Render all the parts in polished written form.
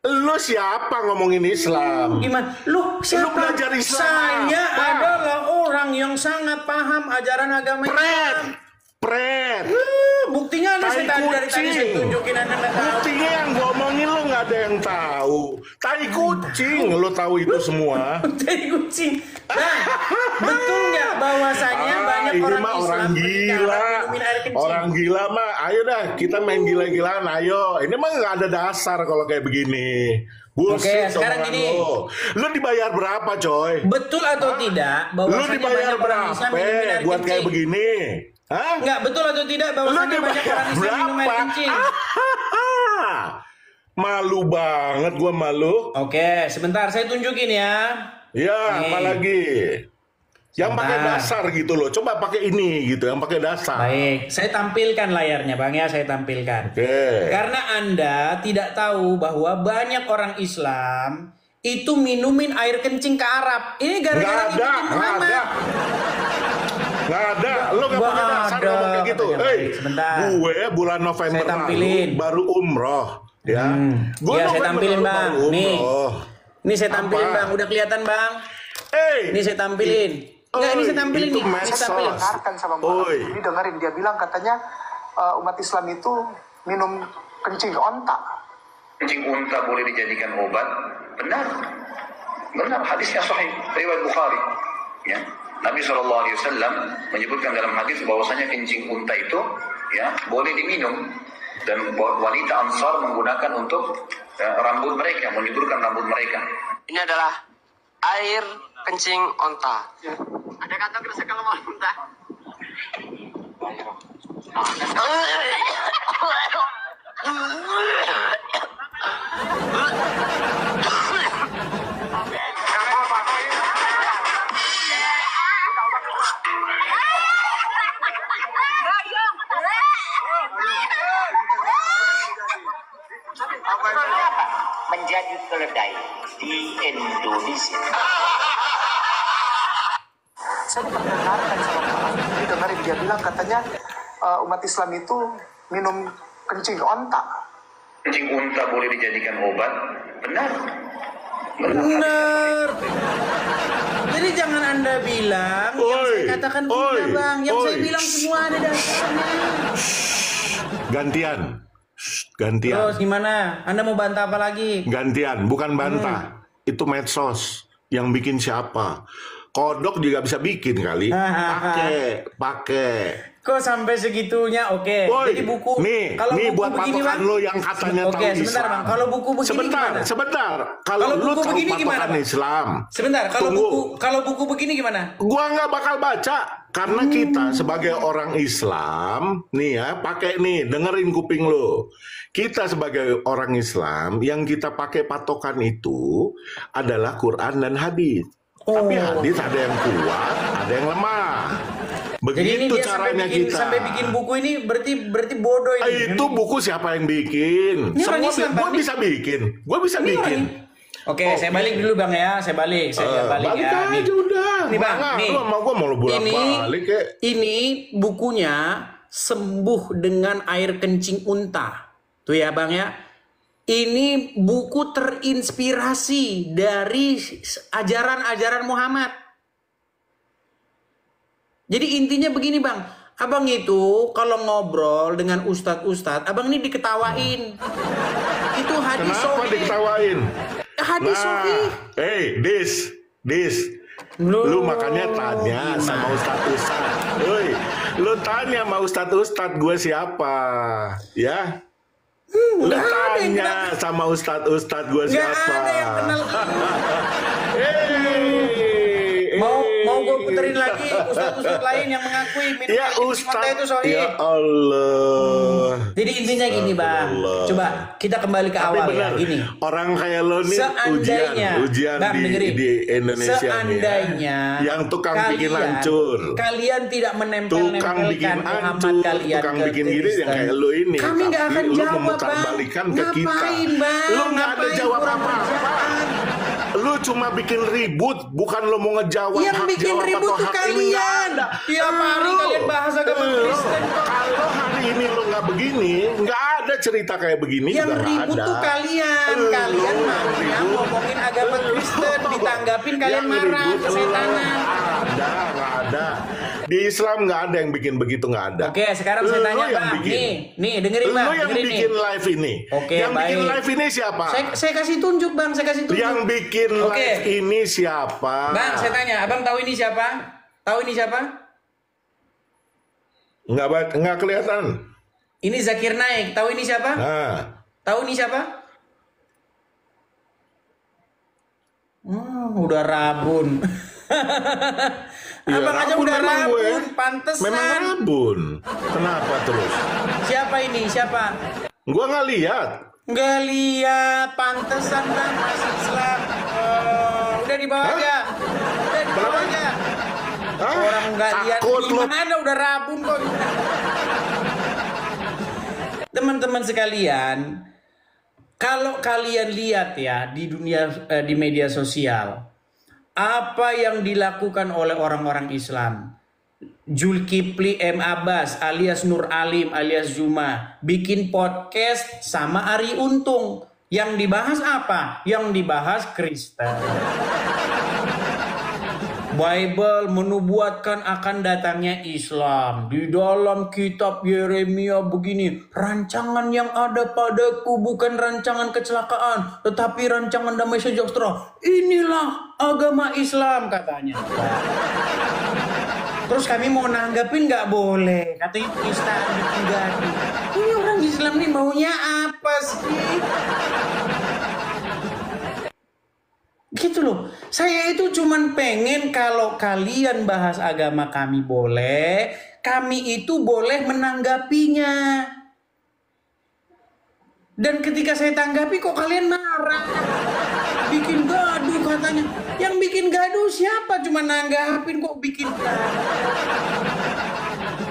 Lu siapa ngomongin Islam? Gimana? Lu siapa? Lu belajar Islam Saya apa? adalah orang yang sangat paham ajaran agama Islam. Pret. Buktinya Anda saya dari tadi saya tunjukin Anda nggak tahu. Buktinya yang gua omongin lu nggak ada yang tahu. Tai kucing, lu tahu itu semua. Tai kucing. Nah, betul nggak bahwasanya banyak ini orang mah Islam orang gila. minum air kencing? Orang gila mah, ayo dah kita main gila-gilaan, ayo. Ini mah nggak ada dasar kalau kayak begini. Bullshit. Oke, sekarang gini. Lu dibayar berapa, coy? Betul atau tidak Lu bahwasanya dibayar banyak orang Islam berapa minum air buat kencing? kayak begini? Hah? Enggak, betul atau tidak Lu bahwasanya banyak dibayar orang Islam minum air berapa? kencing? Malu banget gua malu. Oke, sebentar saya tunjukin ya. Ya, Nih. apalagi yang pakai Sebentar. dasar gitu loh. Coba pakai ini gitu, yang pakai dasar. Baik, saya tampilkan layarnya Bang ya, saya tampilkan. Oke. Karena Anda tidak tahu bahwa banyak orang Islam itu minumin air kencing ke Arab. Ini gara-gara Nggak ada, ngikutin Muhammad. Nggak ada. Lo nggak pakai dasar ada, ngomong kayak gitu. katanya. Hei, Baik, sebentar. gue bulan November Saya tampilin. lalu baru umroh, ya. Gue Iya, saya November tampilin lalu Bang. baru Nih. umroh. Ini saya tampilin Apa? Bang, udah kelihatan Bang. Hey, Ini saya tampilin. Enggak, ini saya tampilin itu nih. Saya medsos. tampilin. Dengarkan sama Mbak. Oi. Ini dengerin dia bilang katanya umat Islam itu minum kencing onta. Kencing unta boleh dijadikan obat? Benar. Benar, hadisnya sahih, riwayat Bukhari. Ya. Nabi SAW menyebutkan dalam hadis bahwasanya kencing unta itu ya boleh diminum dan wanita Ansar menggunakan untuk rambut mereka, menyuburkan rambut mereka. Ini adalah air kencing onta. Ada kantong kresek kalau mau muntah. Menjadi keledai di Indonesia. Saya dengarkan sama Mbak. Ini dengerin dia bilang katanya umat Islam itu minum kencing onta. Kencing unta boleh dijadikan obat? Benar. Benar. Jadi jangan Anda bilang yang Oi, saya katakan oi, tidak Bang. Yang saya oi. bilang semua ada dasarnya. gantian. Gantian. Terus gimana? Anda mau bantah apa lagi? Gantian, bukan bantah. Itu medsos. Yang bikin siapa? Kodok juga bisa bikin kali. Pakai. Kok sampai segitunya? Oke. Woi, Jadi buku nih buku buat begini, patokan Bang. lo yang katanya Oke, tahu Islam. sebentar Bang. Kalau buku begini gimana? Sebentar. Kalau Kalau lu buku tahu begini gimana, patokan Bang? Islam. Sebentar, Tunggu. kalau buku begini gimana? Gua nggak bakal baca karena kita sebagai orang Islam, nih ya, pakai nih, dengerin kuping lo. Kita sebagai orang Islam yang kita pakai patokan itu adalah Quran dan hadis. Tapi hadis ada yang kuat, ada yang lemah. Jadi ini Begitu dia caranya kita. sampai bikin buku ini berarti bodoh ini. Itu buku siapa yang bikin? Ini orang Semua Islam, gue Bang. bisa bikin. Gue bisa Ini bikin. Oke, saya balik dulu Bang ya. Saya balik ya. Balik aja Nih. udah. Nih Bang, Mana? nih. Lu sama gue mau lu bolak-balik ya. Ini bukunya Sembuh dengan Air Kencing Unta. Tuh ya Bang ya. Ini buku terinspirasi dari ajaran-ajaran Muhammad. Jadi intinya begini Bang. Abang itu kalau ngobrol dengan ustadz-ustadz, abang ini diketawain. Itu hadis Kenapa sahih. diketawain? Hadis sahih. Hey, dis. Lu makanya tanya sama ustadz-ustadz. Woi, lu tanya sama ustadz-ustadz gue siapa? Ya? Lu Nggak ada yang tanya sama ustadz-ustadz gue Nggak siapa? ada yang kenal. Hey, Mau gue puterin lagi ustadz-ustadz lain yang mengakui minum ya air kencing ustadz, unta itu sahih. ya Allah. Jadi intinya gini Bang, Astagfirullah. coba kita kembali ke Tapi awal ya. benar, Gini. orang kayak lo nih Seandainya, ujian Bang, dengerin. di Indonesia seandainya nih ya. Yang tukang bikin hancur. Kalian tidak Tukang menempel-nempelkan bikin Muhammad hancur, kalian tukang ke bikin gini Kristen. yang kayak lo ini. Kami nggak Tapi akan lo jawab memutar Bang. balikan ke kita. Ngapain Bang? Lo nggak ada Ngapain jawab kurang apa-apa. kerjaan? Lu cuma bikin ribut, bukan lu mau ngejawab Yang hak bikin jawab ribut atau tuh hak ini, kalian. nggak ada. Tiap hari Lu. kalian bahas agama Lu. Kristen kok. Kalau hari ini lu nggak begini, nggak ada cerita kayak begini. Yang juga nggak ribut ada. tuh kalian. Lu Kalian yang maunya ribut. ngomongin agama Kristen, ditanggapin kalian Yang marah, ribut, kesetanan. nggak ada. Di Islam nggak ada yang bikin begitu, nggak ada. Oke, sekarang saya Lu tanya yang Bang. bikin. Nih dengerin Bang. Lu yang dengerin nih. bikin live ini. Oke, yang bikin baik. live ini siapa? Saya kasih tunjuk Bang, saya kasih tunjuk. Yang bikin Oke. live ini siapa? Bang, saya tanya, Abang tahu ini siapa? Tahu ini siapa? Nggak kelihatan. Ini Zakir Naik. Tahu ini siapa? Nah, Tahu ini siapa? Udah rabun. iya, Abang aja rabun udah memang gue. rabun, pantesan. Memang rabun. Kenapa terus? Siapa ini? Siapa? Gua nggak lihat. Nggak lihat, pantesan Bang masih Islam. Udah dibawa Hah? aja. Udah dibawa Kenapa? aja. Hah? Orang nggak lihat Takut lu. gimana ada udah rabun kok. Teman-teman sekalian, kalau kalian lihat ya di dunia di media sosial, apa yang dilakukan oleh orang-orang Islam, Zulkifli M. Abbas alias Nur Alim alias Zuma bikin podcast sama Ari Untung. Yang dibahas apa? Yang dibahas Kristen. Bible menubuatkan akan datangnya Islam. Di dalam kitab Yeremia begini, rancangan yang ada padaku bukan rancangan kecelakaan, tetapi rancangan damai sejahtera. Inilah agama Islam katanya. Terus kami mau nanggapin nggak boleh, katanya penistaan bikin gaduh. Ini orang Islam nih maunya apa sih? Gitu loh. Saya itu cuman pengen kalau kalian bahas agama kami boleh, kami itu boleh menanggapinya. Dan ketika saya tanggapi kok kalian marah. Bikin gaduh katanya. Yang bikin gaduh siapa? Cuma nanggapin kok bikin gaduh.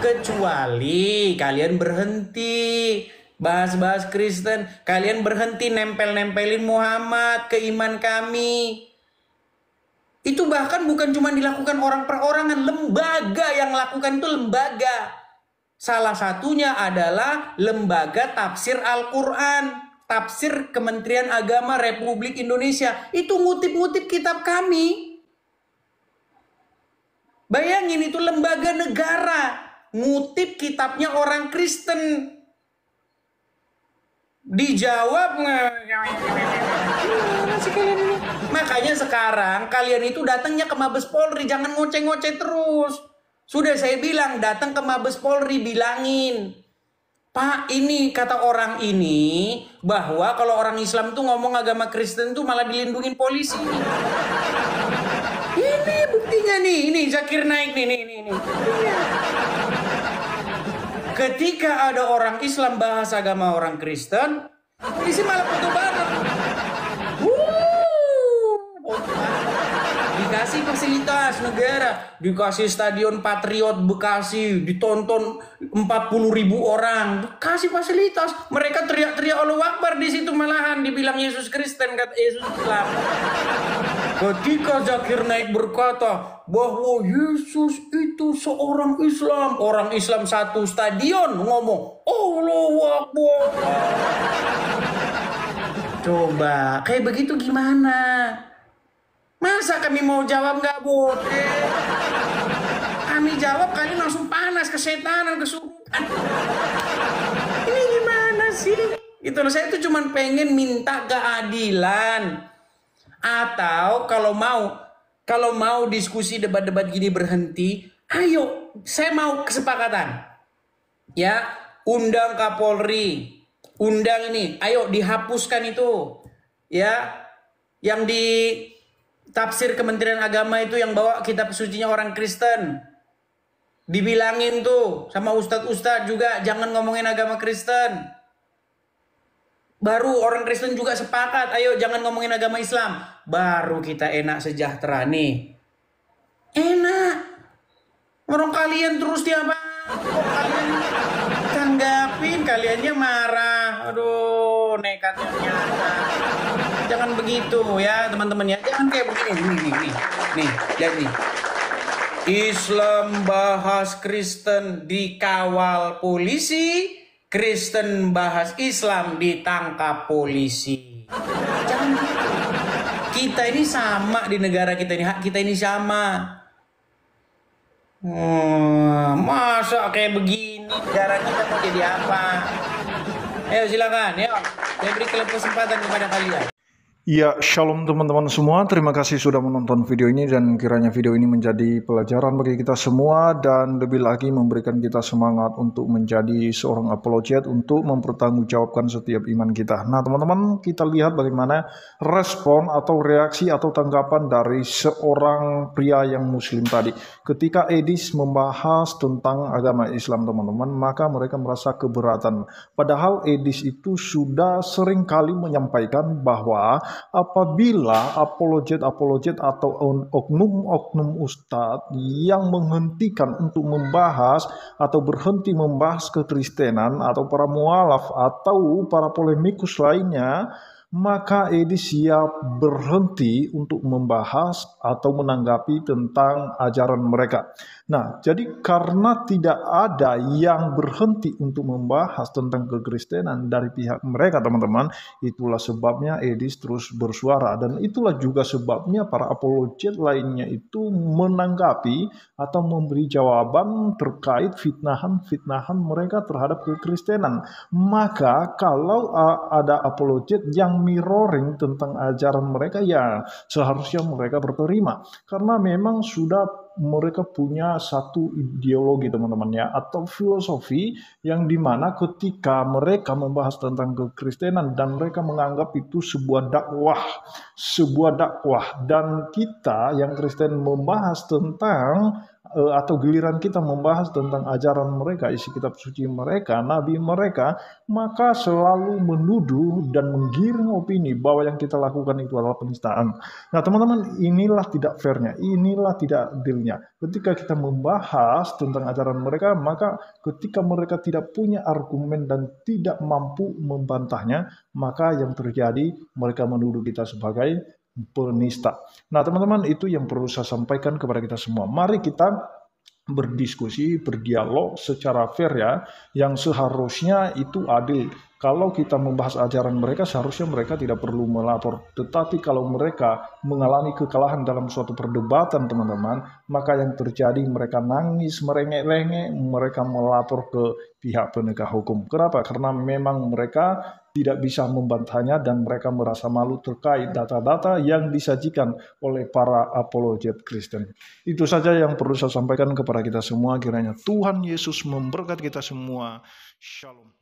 Kecuali kalian berhenti bahas-bahas Kristen, kalian berhenti nempel-nempelin Muhammad ke iman kami. Itu bahkan bukan cuma dilakukan orang perorangan, lembaga yang lakukan itu lembaga. Salah satunya adalah lembaga tafsir Al-Quran, tafsir Kementerian Agama Republik Indonesia. Itu ngutip-ngutip kitab kami. Bayangin itu lembaga negara, ngutip kitabnya orang Kristen. Dijawab makanya sekarang kalian itu datangnya ke Mabes Polri, jangan ngoceh-ngoceh terus. Sudah saya bilang datang ke Mabes Polri, bilangin, Pak, ini kata orang ini bahwa kalau orang Islam tuh ngomong agama Kristen tuh malah dilindungin polisi. Ini buktinya nih, ini Zakir Naik nih. Ketika ada orang Islam bahas agama orang Kristen, polisi malah foto bareng. Dikasih fasilitas negara, dikasih stadion Patriot Bekasi, ditonton 40.000 orang, kasih fasilitas. Mereka teriak-teriak Allahu Akbar di situ, malahan dibilang Yesus Kristen, kata Yesus Islam. Ketika Zakir Naik berkata bahwa Yesus itu seorang Islam, orang Islam satu stadion ngomong Allahu Akbar. Coba kayak begitu gimana? Masa kami mau jawab nggak boleh? Kami jawab kalian langsung panas, kesetanan, kesurupan. Ini gimana sih? Gitu loh, saya itu cuma pengen minta keadilan. Atau kalau mau diskusi debat-debat gini berhenti, ayo, saya mau kesepakatan. Ya, undang Kapolri, undang ini, ayo dihapuskan itu. Ya, yang di tafsir Kementerian Agama itu yang bawa kitab sucinya orang Kristen. Dibilangin tuh sama ustadz-ustadz juga jangan ngomongin agama Kristen. Baru orang Kristen juga sepakat, ayo jangan ngomongin agama Islam. Baru kita enak sejahtera nih. Enak. Orang kalian terus tiap hari. Kok kalian tanggapin, kaliannya marah. Aduh, nekatnya nyata. jangan begitu ya teman-teman ya. Jangan kayak begini. Nih, lihat nih. Islam bahas Kristen dikawal polisi, Kristen bahas Islam ditangkap polisi. Jangan gitu. Kita ini sama di negara kita ini, hak kita ini sama. Masa kayak begini negara kita mau jadi apa? Ayo silakan, yuk. Saya beri kesempatan kepada kalian. Ya, shalom teman-teman semua. Terima kasih sudah menonton video ini dan kiranya video ini menjadi pelajaran bagi kita semua dan lebih lagi memberikan kita semangat untuk menjadi seorang apologet untuk mempertanggungjawabkan setiap iman kita. Nah, teman-teman, kita lihat bagaimana respon atau reaksi atau tanggapan dari seorang pria yang muslim tadi. Ketika Edis membahas tentang agama Islam, teman-teman, maka mereka merasa keberatan. Padahal Edis itu sudah sering kali menyampaikan bahwa apabila apologet atau oknum ustadz yang menghentikan untuk membahas atau berhenti membahas kekristenan atau para mualaf atau para polemikus lainnya, maka Edis siap berhenti untuk membahas atau menanggapi tentang ajaran mereka. Nah, jadi karena tidak ada yang berhenti untuk membahas tentang kekristenan dari pihak mereka, teman-teman, itulah sebabnya Edis terus bersuara. Dan itulah juga sebabnya para apologet lainnya itu menanggapi atau memberi jawaban terkait fitnahan mereka terhadap kekristenan. Maka kalau ada apologet yang mirroring tentang ajaran mereka, ya seharusnya mereka berterima. Karena memang sudah mereka punya satu ideologi, teman-teman ya, atau filosofi yang dimana ketika mereka membahas tentang kekristenan dan mereka menganggap itu sebuah dakwah, dan kita yang Kristen membahas tentang atau giliran kita membahas tentang ajaran mereka, isi kitab suci mereka, nabi mereka, maka selalu menuduh dan menggiring opini bahwa yang kita lakukan itu adalah penistaan. Nah, teman-teman, inilah tidak fairnya, inilah tidak adilnya. Ketika kita membahas tentang ajaran mereka, maka ketika mereka tidak punya argumen dan tidak mampu membantahnya, maka yang terjadi mereka menuduh kita sebagai penista. Nah, teman-teman, itu yang perlu saya sampaikan kepada kita semua. Mari kita berdiskusi, berdialog secara fair ya, yang seharusnya itu adil. Kalau kita membahas ajaran mereka, seharusnya mereka tidak perlu melapor. Tetapi kalau mereka mengalami kekalahan dalam suatu perdebatan, teman-teman, maka yang terjadi mereka nangis, merengek-rengek, mereka melapor ke pihak penegak hukum. Kenapa? Karena memang mereka tidak bisa membantahnya dan mereka merasa malu terkait data-data yang disajikan oleh para apologet Kristen. Itu saja yang perlu saya sampaikan kepada kita semua. Kiranya Tuhan Yesus memberkati kita semua. Shalom.